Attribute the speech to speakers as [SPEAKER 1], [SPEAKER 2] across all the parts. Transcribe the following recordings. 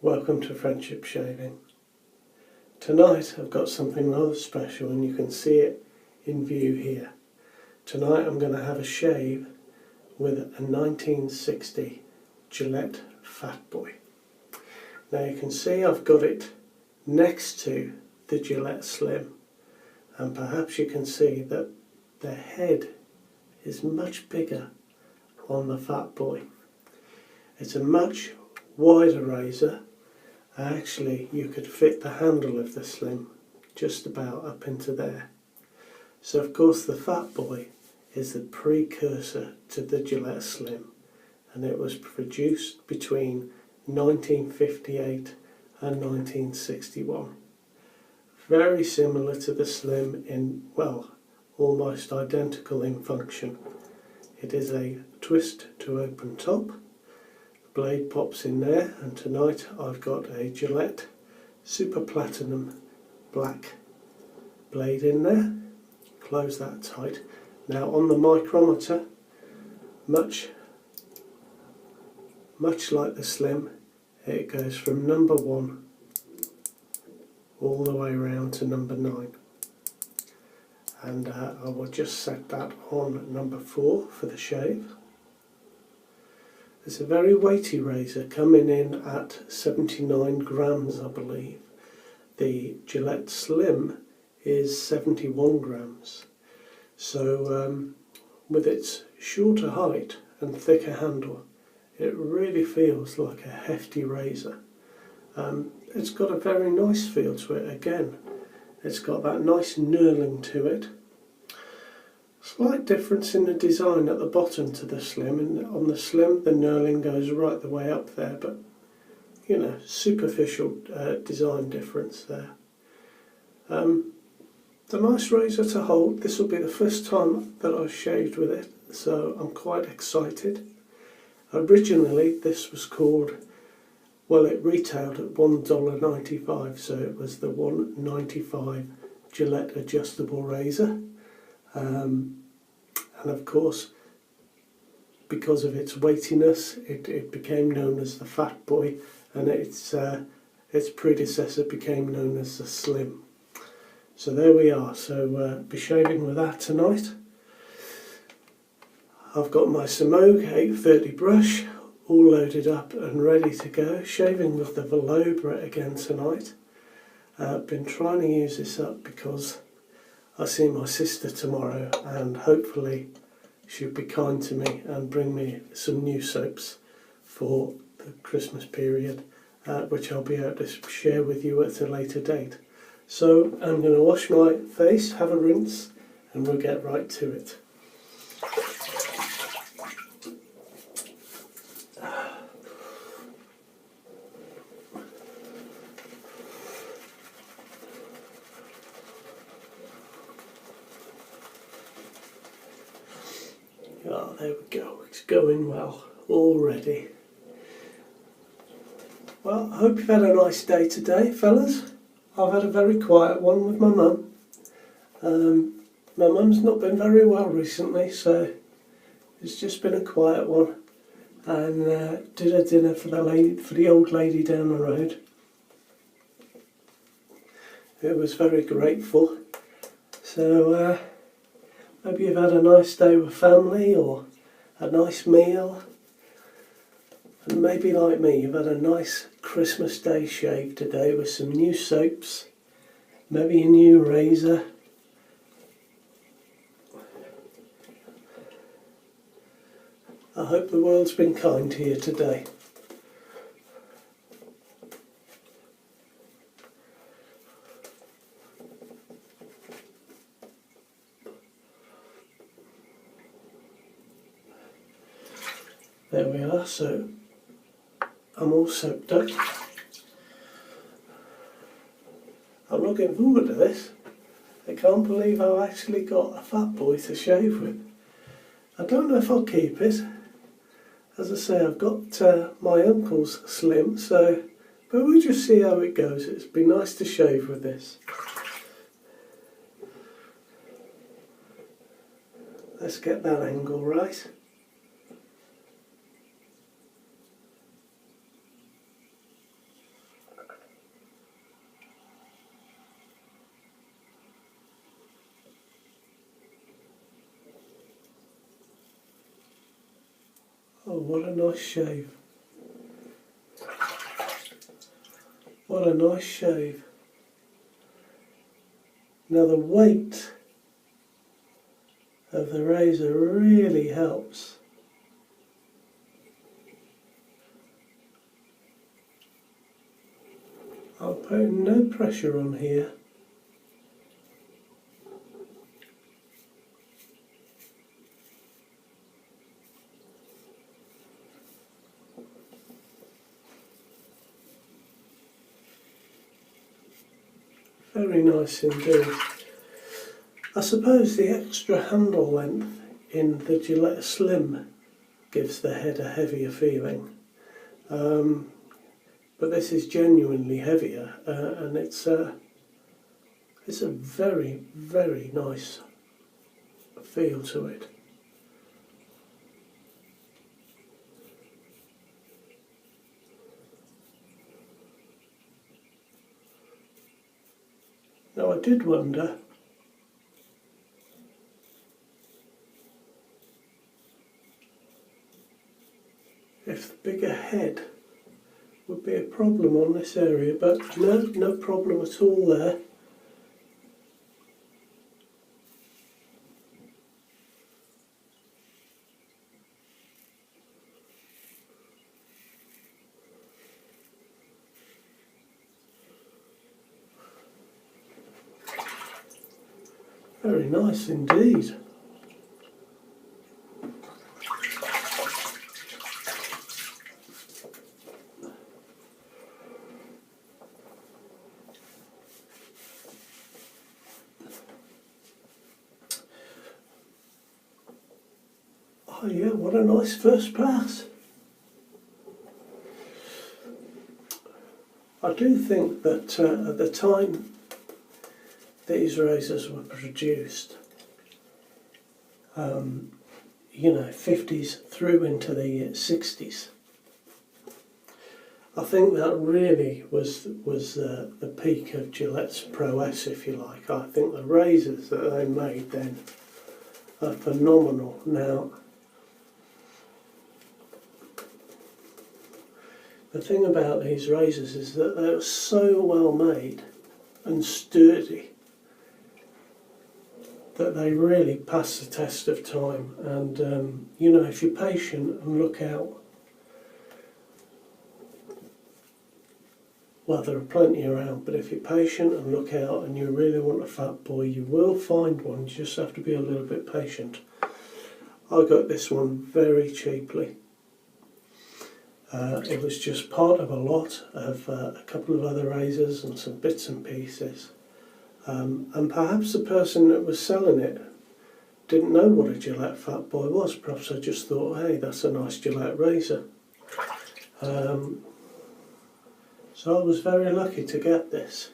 [SPEAKER 1] Welcome to Friendship Shaving. Tonight I've got something rather special and you can see it in view here. Tonight I'm going to have a shave with a 1960 Gillette Fatboy. Now you can see I've got it next to the Gillette Slim, and perhaps you can see that the head is much bigger on the Fatboy. It's a much wider razor. Actually, you could fit the handle of the Slim just about up into there. So of course the Fatboy is the precursor to the Gillette Slim, and it was produced between 1958 and 1961. Very similar to the Slim in, well, almost identical in function. It is a twist to open top. Blade pops in there, and tonight I've got a Gillette Super Platinum black blade in there. Close that tight. Now on the micrometer, much like the Slim, it goes from number 1 all the way around to number 9, and I will just set that on number 4 for the shave. It's a very weighty razor, coming in at 79 grams I believe. The Gillette Slim is 71 grams. So with its shorter height and thicker handle, it really feels like a hefty razor. It's got a very nice feel to it again. It's got that nice knurling to it. Slight difference in the design at the bottom to the Slim, and on the Slim the knurling goes right the way up there, but you know, superficial design difference there. It's a nice razor to hold. This will be the first time that I've shaved with it, so I'm quite excited. Originally this was called, well, it retailed at $1.95, so it was the $1.95 Gillette adjustable razor. And of course, because of its weightiness, it became known as the Fatboy, and its predecessor became known as the Slim. So there we are. So be shaving with that tonight. I've got my Semogue 830 brush all loaded up and ready to go. Shaving with the Valobra again tonight. I've been trying to use this up because I see my sister tomorrow, and hopefully she'll be kind to me and bring me some new soaps for the Christmas period, which I'll be able to share with you at a later date. So I'm going to wash my face, have a rinse, and we'll get right to it. Oh, there we go, it's going well already. Well, I hope you've had a nice day today, fellas. I've had a very quiet one with my mum. My mum's not been very well recently, so it's just been a quiet one. And did a dinner for the old lady down the road. It was very grateful. So maybe you've had a nice day with family or a nice meal. And maybe like me, you've had a nice Christmas Day shave today with some new soaps, maybe a new razor. I hope the world's been kind to you today. There we are, so I'm all soaked up. I'm looking forward to this. I can't believe I've actually got a Fatboy to shave with. I don't know if I'll keep it. As I say, I've got my uncle's Slim, so but we'll just see how it goes. It's been nice to shave with this. Let's get that angle right. Oh, what a nice shave. What a nice shave. Now the weight of the razor really helps. I'll put no pressure on here. Very nice indeed. I suppose the extra handle length in the Gillette Slim gives the head a heavier feeling. But this is genuinely heavier, and it's a very, very nice feel to it. Now I did wonder if the bigger head would be a problem on this area, but no problem at all there. Very nice indeed. Oh yeah, what a nice first pass. I do think that at the time these razors were produced, you know, 50s through into the 60s, I think that really was the peak of Gillette's prowess, if you like. I think the razors that they made then are phenomenal. Now, the thing about these razors is that they're so well made and sturdy that they really pass the test of time. And you know, if you're patient and look out, well, there are plenty around, but if you're patient and look out and you really want a Fatboy, you will find one. You just have to be a little bit patient. I got this one very cheaply. It was just part of a lot of a couple of other razors and some bits and pieces. And perhaps the person that was selling it didn't know what a Gillette Fatboy was. Perhaps I just thought, hey, that's a nice Gillette razor. So I was very lucky to get this.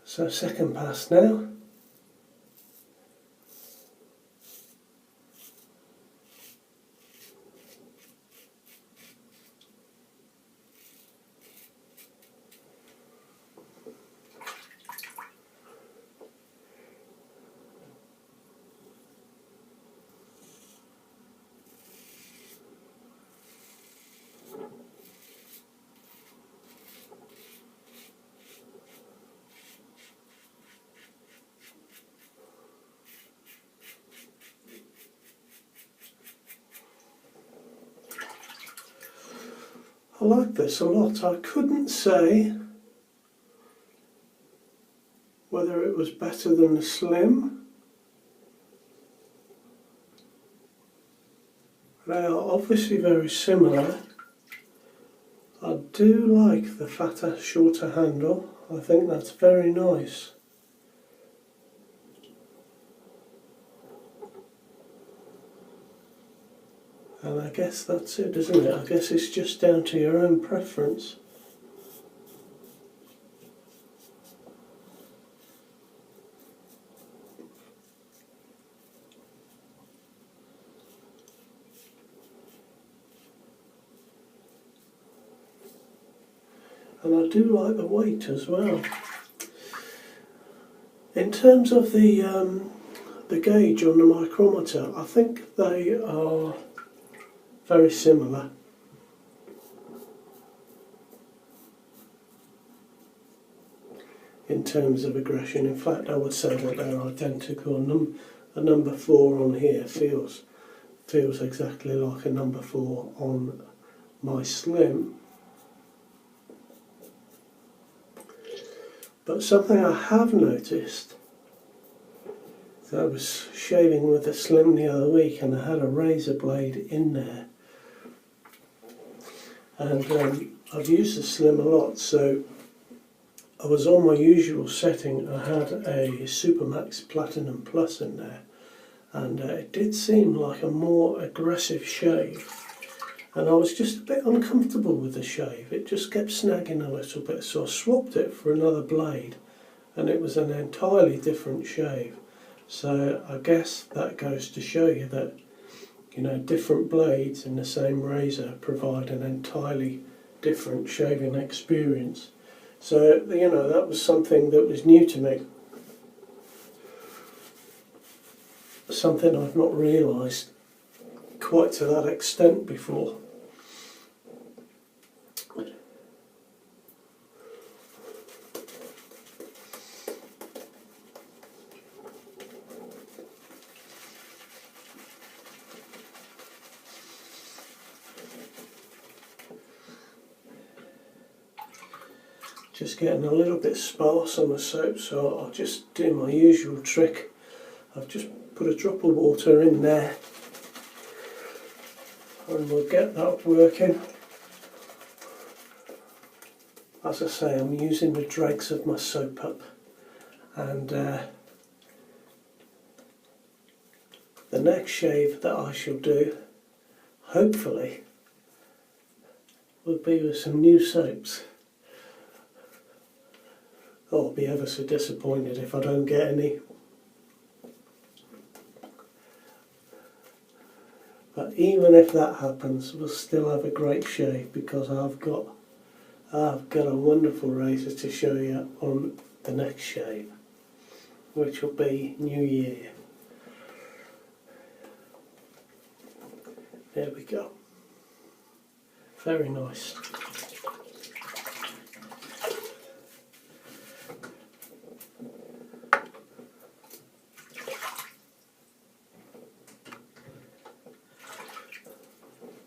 [SPEAKER 1] So second pass now. I like this a lot. I couldn't say whether it was better than the Slim. They are obviously very similar. I do like the fatter, shorter handle. I think that's very nice. And I guess that's it, isn't it? I guess it's just down to your own preference. And I do like the weight as well. In terms of the gauge on the micrometer, I think they are very similar. In terms of aggression, in fact I would say that they're identical. A number 4 on here feels exactly like a number 4 on my Slim. But something I have noticed, I was shaving with the Slim the other week and I had a razor blade in there, and I've used the Slim a lot, so I was on my usual setting. I had a Supermax Platinum Plus in there, and it did seem like a more aggressive shave, and I was just a bit uncomfortable with the shave. It just kept snagging a little bit, so I swapped it for another blade and it was an entirely different shave. So I guess that goes to show you that, you know, different blades in the same razor provide an entirely different shaving experience. So, you know, that was something that was new to me. Something I've not realised quite to that extent before. Just getting a little bit sparse on the soap, so I'll just do my usual trick. I've just put a drop of water in there and we'll get that working. As I say, I'm using the dregs of my soap up, and the next shave that I shall do, hopefully, will be with some new soaps. I'll be ever so disappointed if I don't get any. But even if that happens, we'll still have a great shave, because I've got a wonderful razor to show you on the next shave, which will be New Year. There we go. Very nice.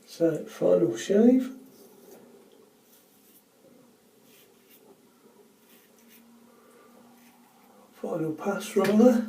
[SPEAKER 1] So, final shave. Final pass roller.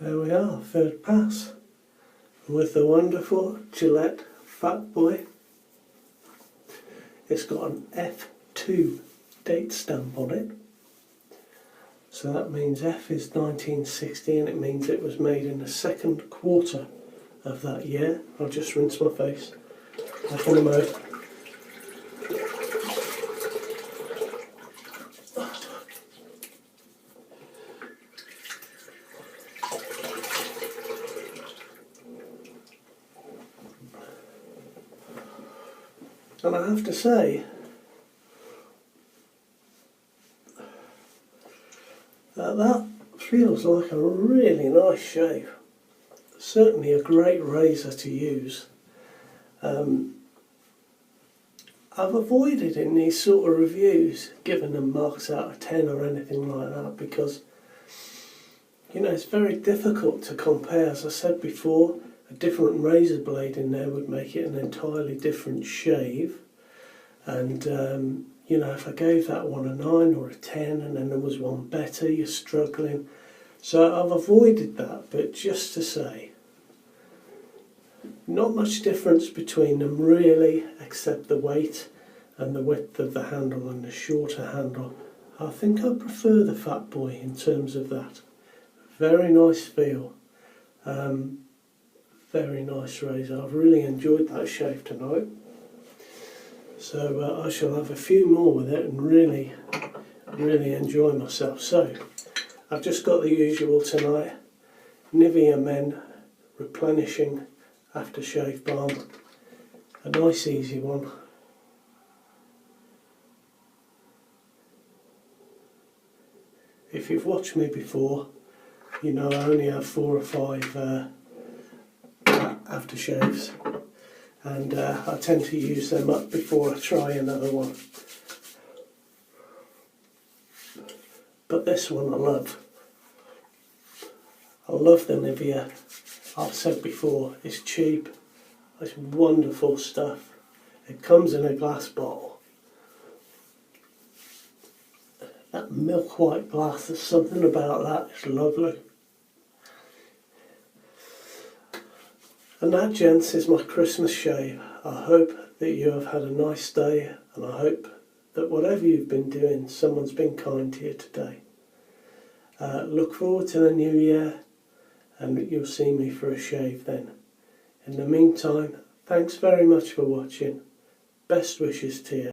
[SPEAKER 1] There we are, third pass, with the wonderful Gillette Fatboy. It's got an F2 date stamp on it, so that means F is 1960, and it means it was made in the second quarter of that year. I'll just rinse my face, back in the mode. And I have to say that feels like a really nice shave. Certainly a great razor to use. I've avoided in these sort of reviews giving them marks out of 10 or anything like that, because you know it's very difficult to compare. As I said before, a different razor blade in there would make it an entirely different shave, and you know, if I gave that one a 9 or a 10 and then there was one better, you're struggling. So I've avoided that, but just to say, not much difference between them really, except the weight and the width of the handle and the shorter handle. I think I prefer the Fatboy in terms of that. Very nice feel, very nice razor. I've really enjoyed that shave tonight. So I shall have a few more with it and really enjoy myself. So I've just got the usual tonight, Nivea Men Replenishing Aftershave Balm, a nice easy one. If you've watched me before, you know I only have 4 or 5 aftershaves, and I tend to use them up before I try another one. But this one I love. I love the Nivea. I've said before, it's cheap, it's wonderful stuff. It comes in a glass bottle. That milk white glass, there's something about that, it's lovely. And that, gents, is my Christmas shave. I hope that you have had a nice day, and I hope that whatever you've been doing, someone's been kind to you today. Look forward to the new year, and you'll see me for a shave then. In the meantime, thanks very much for watching. Best wishes to you.